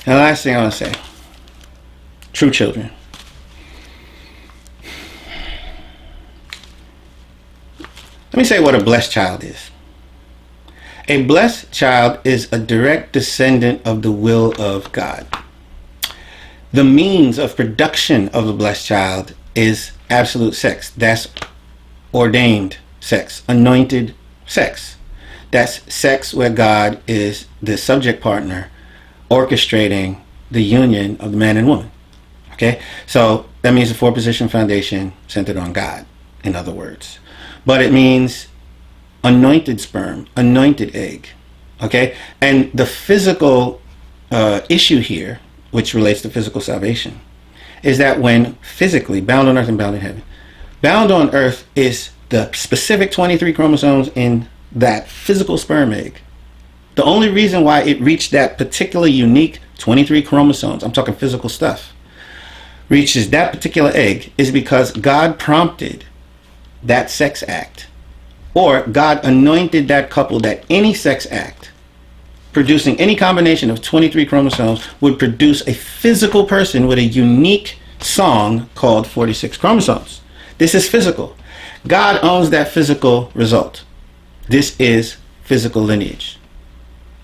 And the last thing I want to say, true children. Let me say what a blessed child is. A blessed child is a direct descendant of the will of God. The means of production of a blessed child is absolute sex. That's ordained sex, anointed sex. That's sex where God is the subject partner orchestrating the union of the man and woman. Okay? So that means a four-position foundation centered on God, in other words. But it means anointed sperm, anointed egg. Okay? And the physical issue here, which relates to physical salvation, is that when physically bound on earth and bound in heaven, bound on earth is the specific 23 chromosomes in that physical sperm egg. The only reason why it reached that particular unique 23 chromosomes, I'm talking physical stuff, reaches that particular egg is because God prompted that sex act, or God anointed that couple that any sex act producing any combination of 23 chromosomes would produce a physical person with a unique song called 46 chromosomes. This is physical. God owns that physical result. This is physical lineage.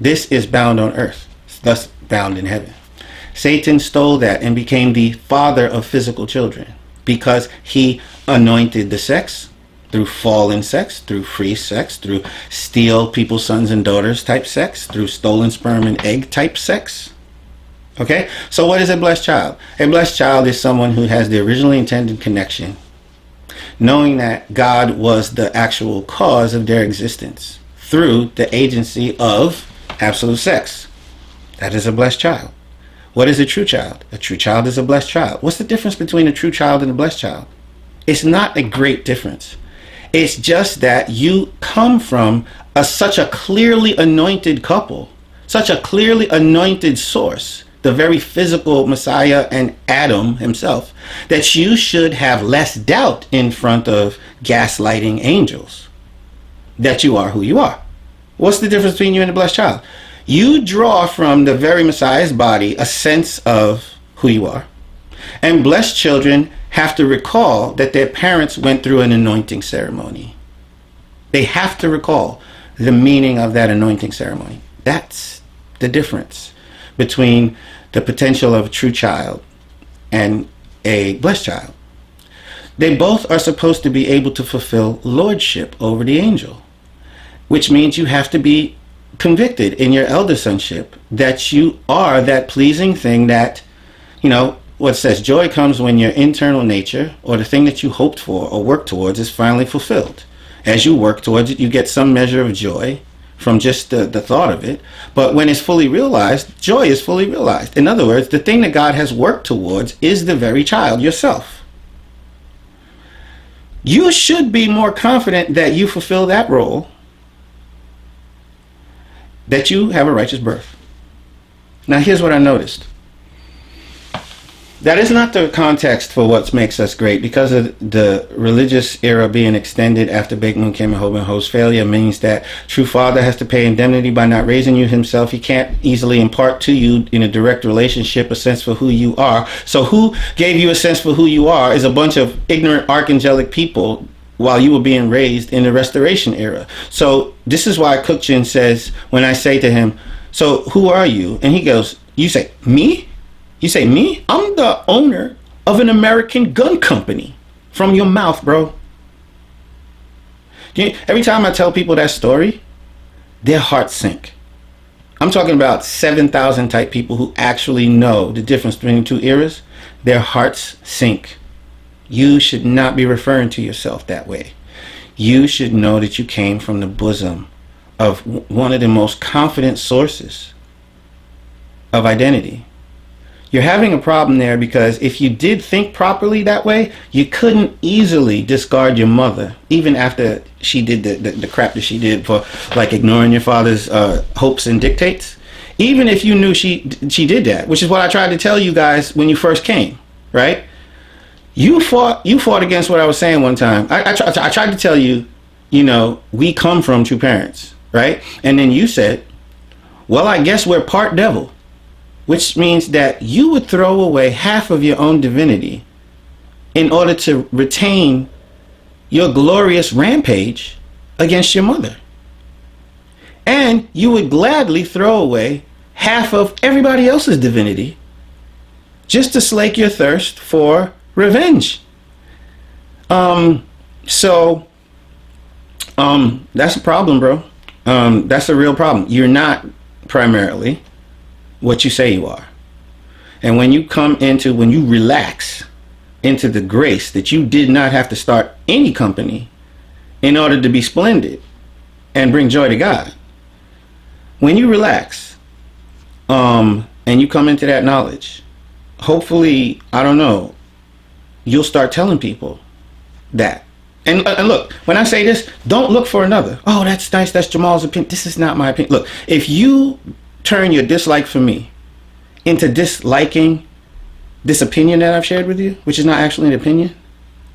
This is bound on earth, thus bound in heaven. Satan stole that and became the father of physical children because he anointed the sex through fallen sex, through free sex, through steal people's sons and daughters type sex, through stolen sperm and egg type sex. Okay? So what is a blessed child? A blessed child is someone who has the originally intended connection, knowing that God was the actual cause of their existence through the agency of absolute sex. That is a blessed child. What is a true child? A true child is a blessed child. What's the difference between a true child and a blessed child? It's not a great difference. It's just that you come from such a clearly anointed couple, such a clearly anointed source, the very physical Messiah and Adam himself, that you should have less doubt in front of gaslighting angels that you are who you are. What's the difference between you and a blessed child? You draw from the very Messiah's body a sense of who you are. And blessed children have to recall that their parents went through an anointing ceremony. They have to recall the meaning of that anointing ceremony. That's the difference between the potential of a true child and a blessed child. They both are supposed to be able to fulfill lordship over the angel, which means you have to be convicted in your elder sonship that you are that pleasing thing that, what says joy comes when your internal nature or the thing that you hoped for or worked towards is finally fulfilled. As you work towards it, you get some measure of joy from just the thought of it. But when it's fully realized, joy is fully realized. In other words, the thing that God has worked towards is the very child yourself. You should be more confident that you fulfill that role, that you have a righteous birth. Now here's what I noticed. That is not the context for what makes us great. Because of the religious era being extended after Bake Moon Kim and Hope and Ho's failure means that true father has to pay indemnity by not raising you himself. He can't easily impart to you in a direct relationship a sense for who you are. So who gave you a sense for who you are is a bunch of ignorant archangelic people while you were being raised in the restoration era. So this is why Cookchin says, when I say to him, so who are you? And he goes, you say, me? You say, me? I'm the owner of an American gun company. From your mouth, bro. Every time I tell people that story, their hearts sink. I'm talking about 7,000 type people who actually know the difference between the two eras. Their hearts sink. You should not be referring to yourself that way. You should know that you came from the bosom of one of the most confident sources of identity. You're having a problem there because if you did think properly that way, you couldn't easily discard your mother, even after she did the crap that she did for like ignoring your father's hopes and dictates. Even if you knew she did that, which is what I tried to tell you guys when you first came, right? You fought against what I was saying one time. I tried to tell you, we come from true parents, right? And then you said, well, I guess we're part devil. which means that you would throw away half of your own divinity in order to retain your glorious rampage against your mother. And you would gladly throw away half of everybody else's divinity just to slake your thirst for revenge. So that's a problem, bro. That's a real problem. You're not primarily what you say you are. And when you relax into the grace that you did not have to start any company in order to be splendid and bring joy to God, when you relax, and you come into that knowledge, hopefully, I don't know, you'll start telling people that. And look, when I say this, don't look for another. Oh, that's nice. That's Jamal's opinion. This is not my opinion. Look, if you turn your dislike for me into disliking this opinion that I've shared with you, which is not actually an opinion,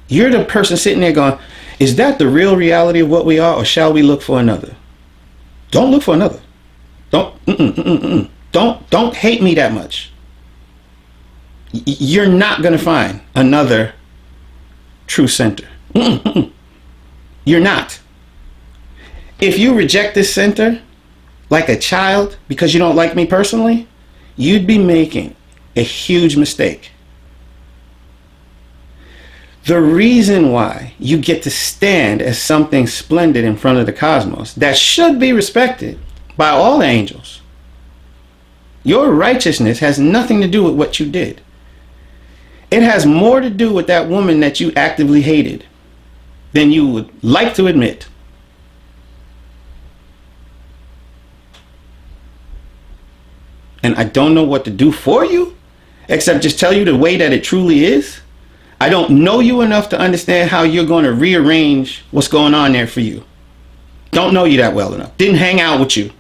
you're the person sitting there going, is that the real reality of what we are, or shall we look for another? Don't look for another. Don't hate me that much. You're not going to find another true center. You're not. If you reject this center like a child because you don't like me personally, you'd be making a huge mistake. The reason why you get to stand as something splendid in front of the cosmos that should be respected by all angels, your righteousness has nothing to do with what you did. It has more to do with that woman that you actively hated than you would like to admit. And I don't know what to do for you, except just tell you the way that it truly is. I don't know you enough to understand how you're going to rearrange what's going on there for you. Don't know you that well enough. Didn't hang out with you.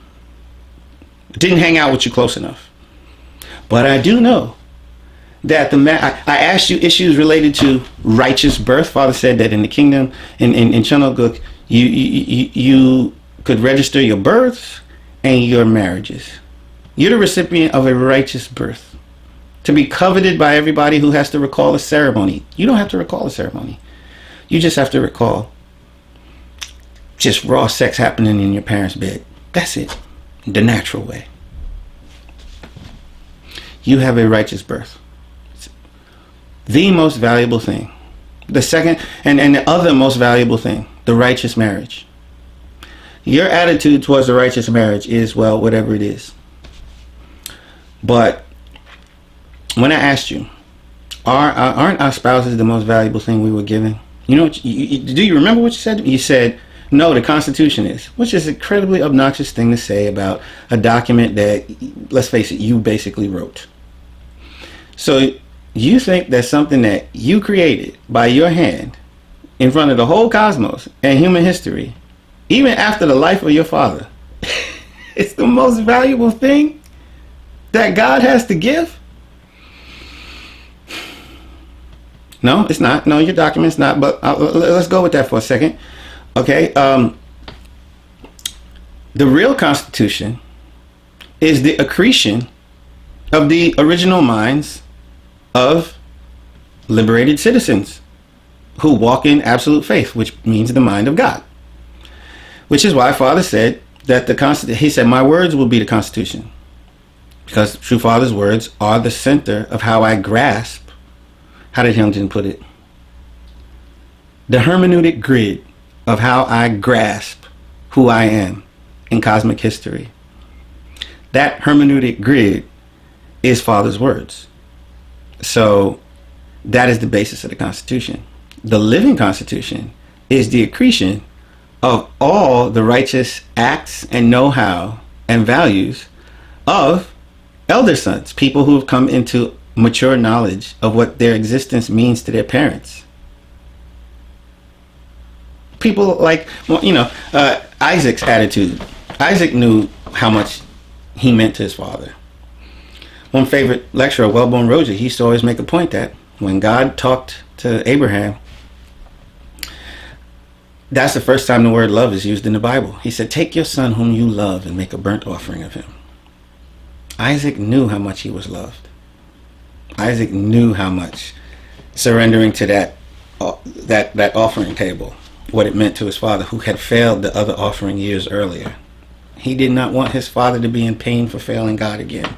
Didn't hang out with you close enough. But I do know that I asked you issues related to righteous birth. Father said that in the kingdom, in Chunoguk, you could register your births and your marriages. You're the recipient of a righteous birth, to be coveted by everybody who has to recall a ceremony. You don't have to recall a ceremony. You just have to recall just raw sex happening in your parents' bed. That's it. The natural way. You have a righteous birth. The most valuable thing. The second and the other most valuable thing, the righteous marriage. Your attitude towards the righteous marriage is, well, whatever it is. But when I asked you, aren't our spouses the most valuable thing we were given? You know, do you remember what you said? You said, no, the Constitution is, which is an incredibly obnoxious thing to say about a document that, let's face it, you basically wrote. So you think that something that you created by your hand in front of the whole cosmos and human history, even after the life of your father, it's the most valuable thing that God has to give? No, it's not. No, your document's not. But let's go with that for a second. Okay. The real Constitution is the accretion of the original minds of liberated citizens who walk in absolute faith, which means the mind of God. Which is why Father said that he said, my words will be the Constitution. Because True Father's words are the center of how I grasp, how did Hyunjin put it? The hermeneutic grid of how I grasp who I am in cosmic history. That hermeneutic grid is Father's words. So that is the basis of the Constitution. The living Constitution is the accretion of all the righteous acts and know-how and values of elder sons, people who have come into mature knowledge of what their existence means to their parents. People like, well, Isaac's attitude. Isaac knew how much he meant to his father. One favorite lecturer, Wellborn Roger, he used to always make a point that when God talked to Abraham, that's the first time the word love is used in the Bible. He said, take your son whom you love and make a burnt offering of him. Isaac knew how much he was loved. Isaac knew how much surrendering to that offering table, what it meant to his father, who had failed the other offering years earlier. He did not want his father to be in pain for failing God again.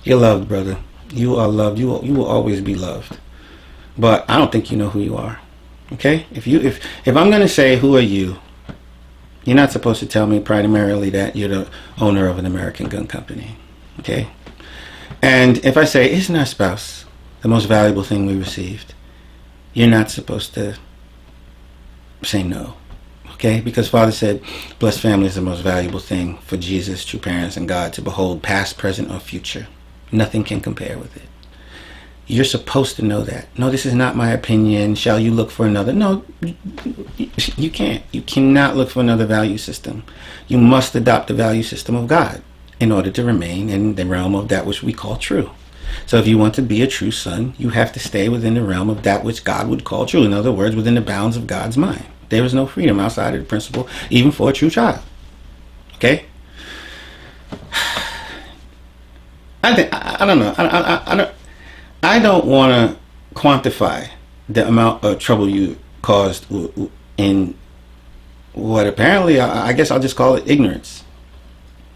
You're loved, brother. You are loved. You will always be loved. But I don't think you know who you are. Okay? If I'm going to say, who are you? You're not supposed to tell me primarily that you're the owner of an American gun company. Okay? And if I say, isn't our spouse the most valuable thing we received? You're not supposed to say no. Okay? Because Father said, blessed family is the most valuable thing for Jesus, true parents, and God to behold, past, present, or future. Nothing can compare with it. You're supposed to know that. No, this is not my opinion. Shall you look for another? No, you can't. You cannot look for another value system. You must adopt the value system of God in order to remain in the realm of that which we call true. So if you want to be a true son, you have to stay within the realm of that which God would call true. In other words, within the bounds of God's mind. There is no freedom outside of the principle, even for a true child. Okay? I don't know. I don't want to quantify the amount of trouble you caused in what apparently, I guess I'll just call it ignorance.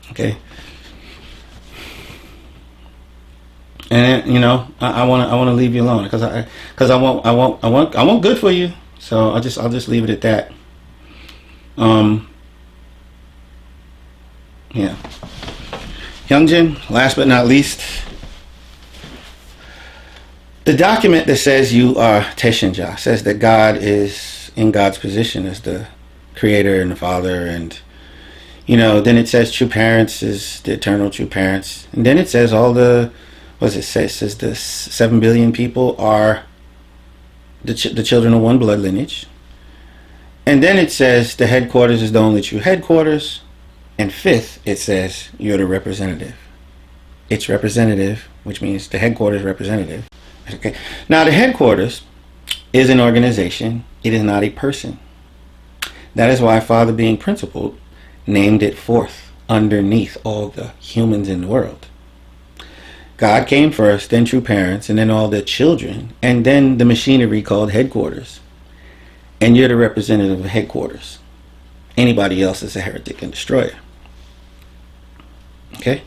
Okay. And you know, I want to leave you alone because I want good for you. So I'll just leave it at that. Yeah. Hyungjin, last but not least, the document that says you are Taeshinja says that God is in God's position as the creator and the father, and you know, then it says true parents is the eternal true parents, and then it says all the, what does it say? It says the 7 billion people are the children of one blood lineage, and then it says the headquarters is the only true headquarters. And fifth, it says you're the representative. It's representative, which means the headquarters representative. Okay. Now the headquarters is an organization. It is not a person. That is why Father, being principled, named it forth underneath all the humans in the world. God came first, then true parents, and then all the children, and then the machinery called headquarters. And you're the representative of headquarters. Anybody else is a heretic and destroyer. Okay?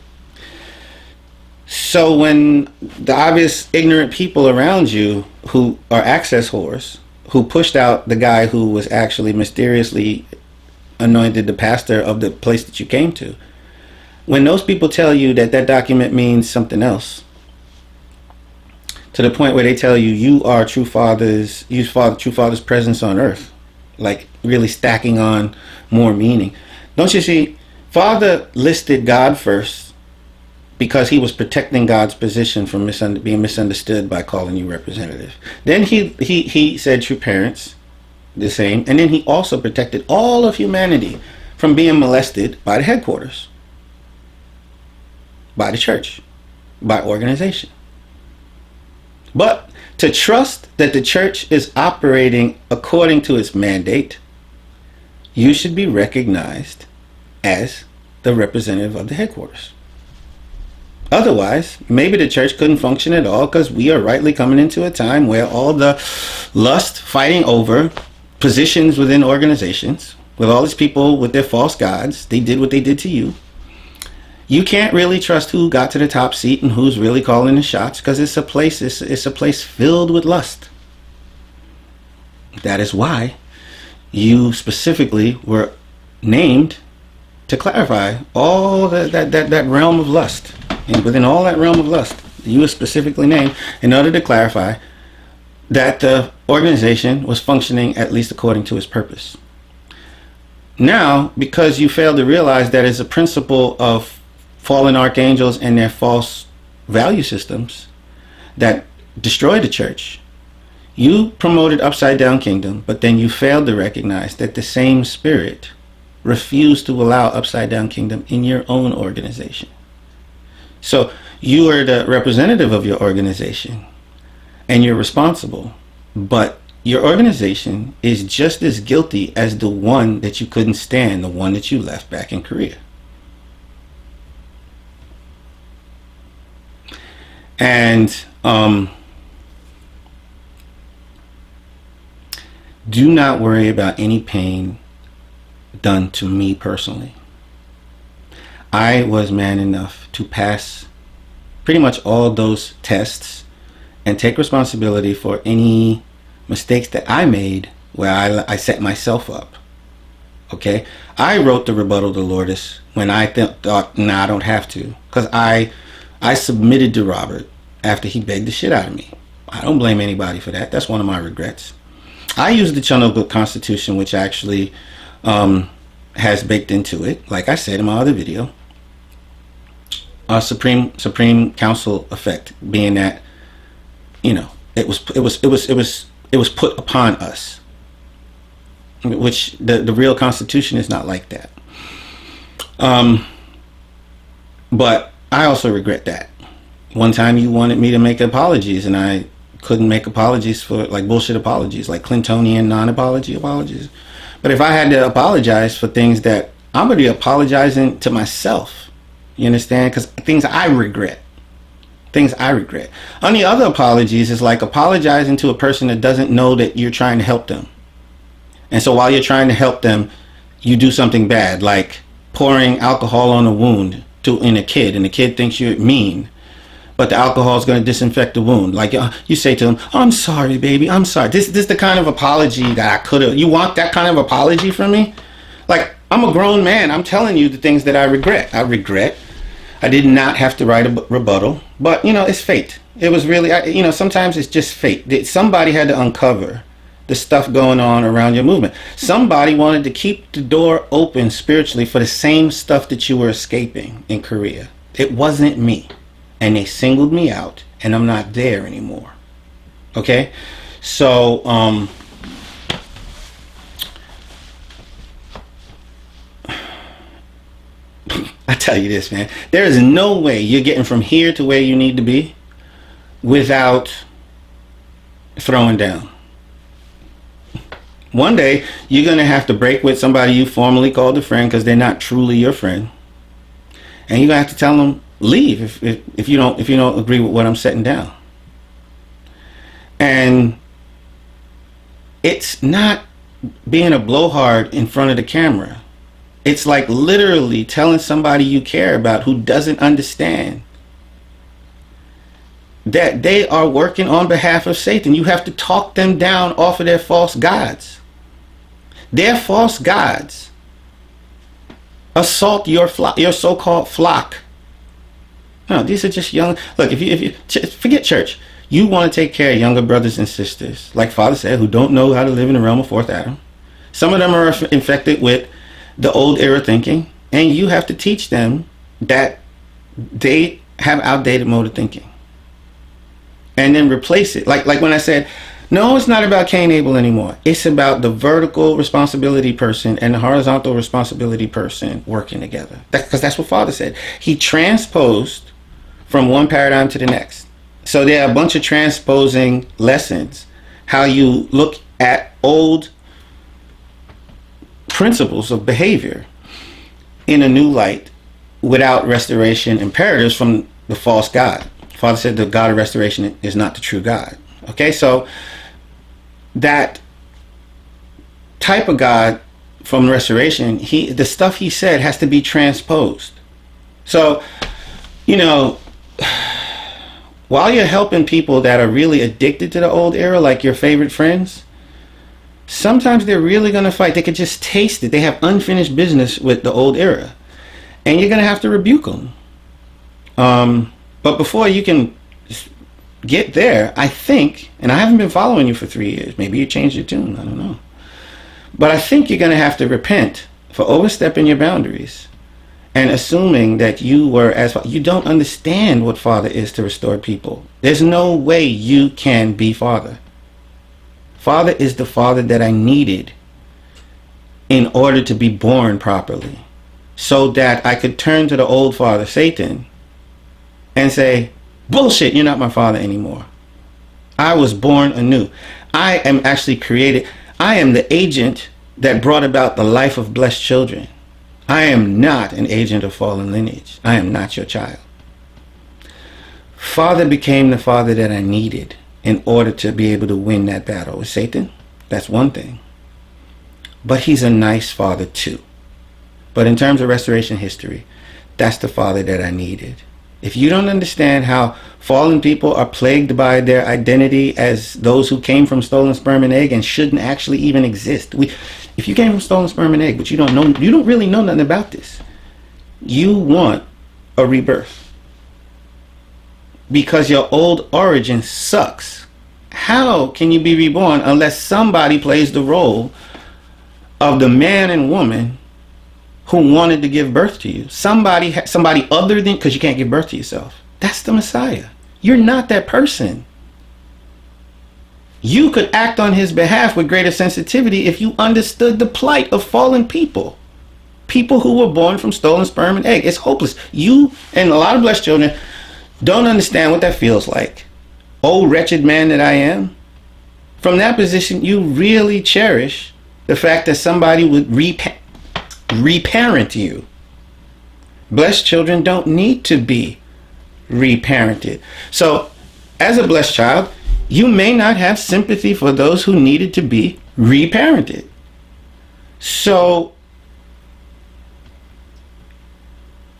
So when the obvious ignorant people around you who are access whores, who pushed out the guy who was actually mysteriously anointed the pastor of the place that you came to, when those people tell you that that document means something else, to the point where they tell you you are true father's presence on earth, like really stacking on more meaning. Don't you see, Father listed God first because he was protecting God's position from being misunderstood by calling you representative. Then he said true parents, the same, and then he also protected all of humanity from being molested by the headquarters, by the church, by organization. But to trust that the church is operating according to its mandate, you should be recognized as the representative of the headquarters. Otherwise, maybe the church couldn't function at all, because we are rightly coming into a time where all the lust fighting over positions within organizations, with all these people with their false gods, they did what they did to you. You can't really trust who got to the top seat and who's really calling the shots, because it's a place filled with lust. That is why you specifically were named to clarify all that realm of lust. And within all that realm of lust, you were specifically named in order to clarify that the organization was functioning at least according to its purpose. Now, because you failed to realize that it's a principle of fallen archangels and their false value systems that destroy the church, you promoted upside down kingdom, but then you failed to recognize that the same spirit refused to allow upside down kingdom in your own organization. So you are the representative of your organization and you're responsible, but your organization is just as guilty as the one that you couldn't stand, the one that you left back in Korea. And do not worry about any pain done to me personally. I was man enough to pass pretty much all those tests and take responsibility for any mistakes that I made where I set myself up. Okay? I wrote the rebuttal to Lourdes when I thought, nah, I don't have to. Because I submitted to Robert after he begged the shit out of me. I don't blame anybody for that. That's one of my regrets. I used the Chunobuk Constitution, which actually has baked into it, like I said in my other video, Supreme Council effect, being that, you know, it was put upon us, which the real Constitution is not like that. But I also regret that. One time you wanted me to make apologies, and I couldn't make apologies for, like, bullshit apologies, like Clintonian non-apology apologies. But if I had to apologize for things that I'm going to be apologizing to myself, you understand? Because things I regret. Things I regret. On the other apologies is like apologizing to a person that doesn't know that you're trying to help them. And so while you're trying to help them, you do something bad, like pouring alcohol on a wound in a kid, and the kid thinks you're mean. But the alcohol is going to disinfect the wound. Like, you say to him, I'm sorry, baby, I'm sorry. This is the kind of apology that I could have. You want that kind of apology from me? Like, I'm a grown man. I'm telling you the things that I regret. I did not have to write a rebuttal. But, you know, it's fate. It was really, you know, sometimes it's just fate. Somebody had to uncover the stuff going on around your movement. Somebody wanted to keep the door open spiritually for the same stuff that you were escaping in Korea. It wasn't me. And they singled me out, and I'm not there anymore. Okay? So, I tell you this, man. There is no way you're getting from here to where you need to be without throwing down. One day, you're going to have to break with somebody you formerly called a friend because they're not truly your friend. And you're going to have to tell them, leave if you don't agree with what I'm setting down. And it's not being a blowhard in front of the camera. It's like literally telling somebody you care about who doesn't understand that they are working on behalf of Satan. You have to talk them down off of their false gods. Their false gods assault your so-called flock. No, these are just young. Look, if you forget church, you want to take care of younger brothers and sisters, like Father said, who don't know how to live in the realm of fourth Adam. Some of them are infected with the old era thinking, and you have to teach them that they have outdated mode of thinking, and then replace it. Like when I said, no, it's not about Cain Abel anymore. It's about the vertical responsibility person and the horizontal responsibility person working together. Because that's what Father said. He transposed from one paradigm to the next. So there are a bunch of transposing lessons, how you look at old principles of behavior in a new light without restoration imperatives from the false God. Father said the God of restoration is not the true God. Okay, so that type of God from restoration, the stuff he said has to be transposed. So, you know, while you're helping people that are really addicted to the old era, like your favorite friends, sometimes they're really going to fight. They could just taste it. They have unfinished business with the old era. And you're going to have to rebuke them. But before you can get there, I think, and I haven't been following you for 3 years. Maybe you changed your tune. I don't know. But I think you're going to have to repent for overstepping your boundaries and assuming that you don't understand what Father is to restore people. There's no way you can be Father. Father is the Father that I needed in order to be born properly, so that I could turn to the old father, Satan, and say, bullshit, you're not my father anymore. I was born anew. I am actually created. I am the agent that brought about the life of blessed children. I am not an agent of fallen lineage. I am not your child. Father became the father that I needed in order to be able to win that battle with Satan. That's one thing. But he's a nice father too. But in terms of restoration history, that's the father that I needed. If you don't understand how fallen people are plagued by their identity as those who came from stolen sperm and egg and shouldn't actually even exist. If you came from stolen sperm and egg, but you don't really know nothing about this, you want a rebirth. Because your old origin sucks. How can you be reborn unless somebody plays the role of the man and woman who wanted to give birth to you? Somebody other than, because you can't give birth to yourself. That's the Messiah. You're not that person. You could act on his behalf with greater sensitivity if you understood the plight of fallen people. People who were born from stolen sperm and egg. It's hopeless. You and a lot of blessed children don't understand what that feels like. Oh, wretched man that I am. From that position, you really cherish the fact that somebody would reparent you. Blessed children don't need to be reparented. So, as a blessed child, you may not have sympathy for those who needed to be reparented. So,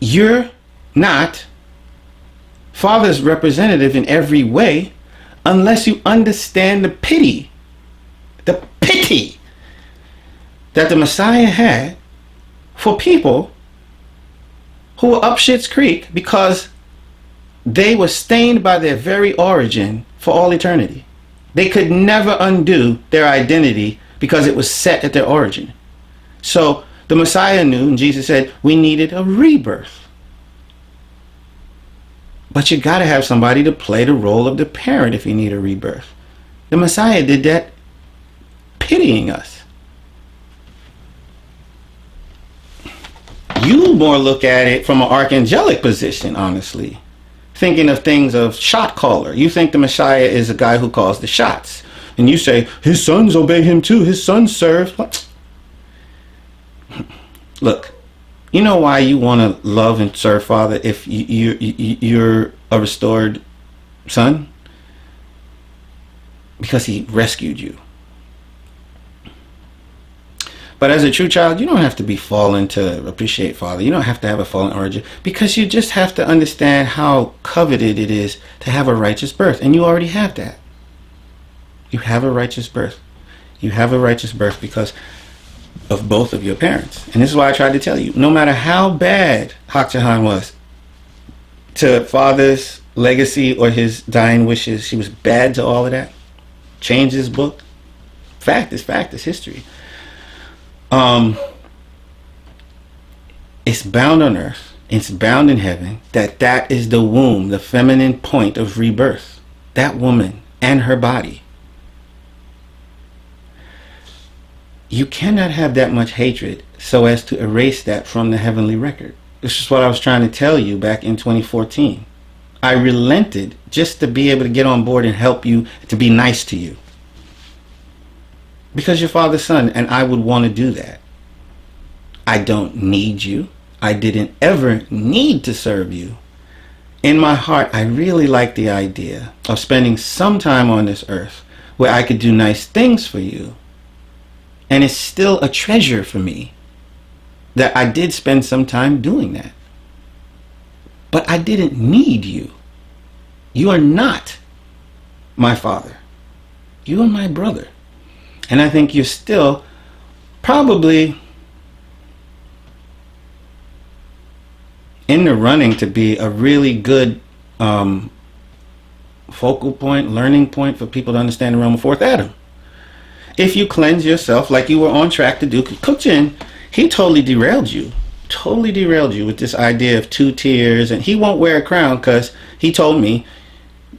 you're not Father's representative in every way unless you understand the pity that the Messiah had for people who were up Schitt's Creek because they were stained by their very origin for all eternity. They could never undo their identity because it was set at their origin. So the Messiah knew, and Jesus said, we needed a rebirth. But you got to have somebody to play the role of the parent if you need a rebirth. The Messiah did that pitying us. You more look at it from an archangelic position, honestly. Thinking of things of shot caller. You think the Messiah is a guy who calls the shots. And you say, his sons obey him too. His sons serve. What? Look. You know why you want to love and serve Father if you're a restored son? Because he rescued you. But as a true child, you don't have to be fallen to appreciate Father. You don't have to have a fallen origin. Because you just have to understand how coveted it is to have a righteous birth. And you already have that. You have a righteous birth. You have a righteous birth because of both of your parents. And this is why I tried to tell you, no matter how bad Hak Jahan was to Father's legacy or his dying wishes, he was bad to all of that. Change his book. Fact is history. It's bound on earth, it's bound in heaven, that is the womb, the feminine point of rebirth. That woman and her body. You cannot have that much hatred so as to erase that from the heavenly record. This is what I was trying to tell you back in 2014. I relented just to be able to get on board and help you, to be nice to you. Because you're Father's son, and I would want to do that. I don't need you. I didn't ever need to serve you. In my heart, I really like the idea of spending some time on this earth where I could do nice things for you. And it's still a treasure for me that I did spend some time doing that. But I didn't need you. You are not my father. You are my brother. And I think you're still probably in the running to be a really good focal point, learning point for people to understand the realm of fourth Adam. If you cleanse yourself like you were on track to do, Kukjin, he totally derailed you with this idea of 2 tiers, and he won't wear a crown because he told me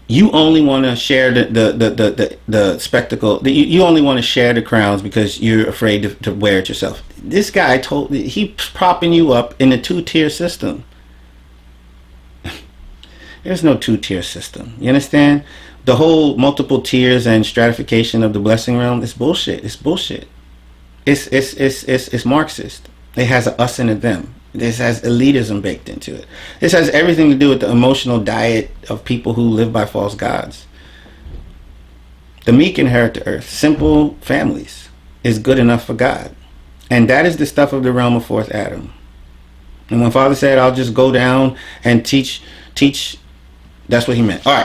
you only want to share the spectacle. You only want to share the crowns because you're afraid to wear it yourself. This guy he's propping you up in a 2-tier system. There's no 2-tier system. You understand? The whole multiple tiers and stratification of the blessing realm is bullshit. It's bullshit. It's Marxist. It has a us and a them. This has elitism baked into it. This has everything to do with the emotional diet of people who live by false gods. The meek inherit the earth. Simple families is good enough for God. And that is the stuff of the realm of fourth Adam. And when Father said, I'll just go down and teach, that's what he meant. All right.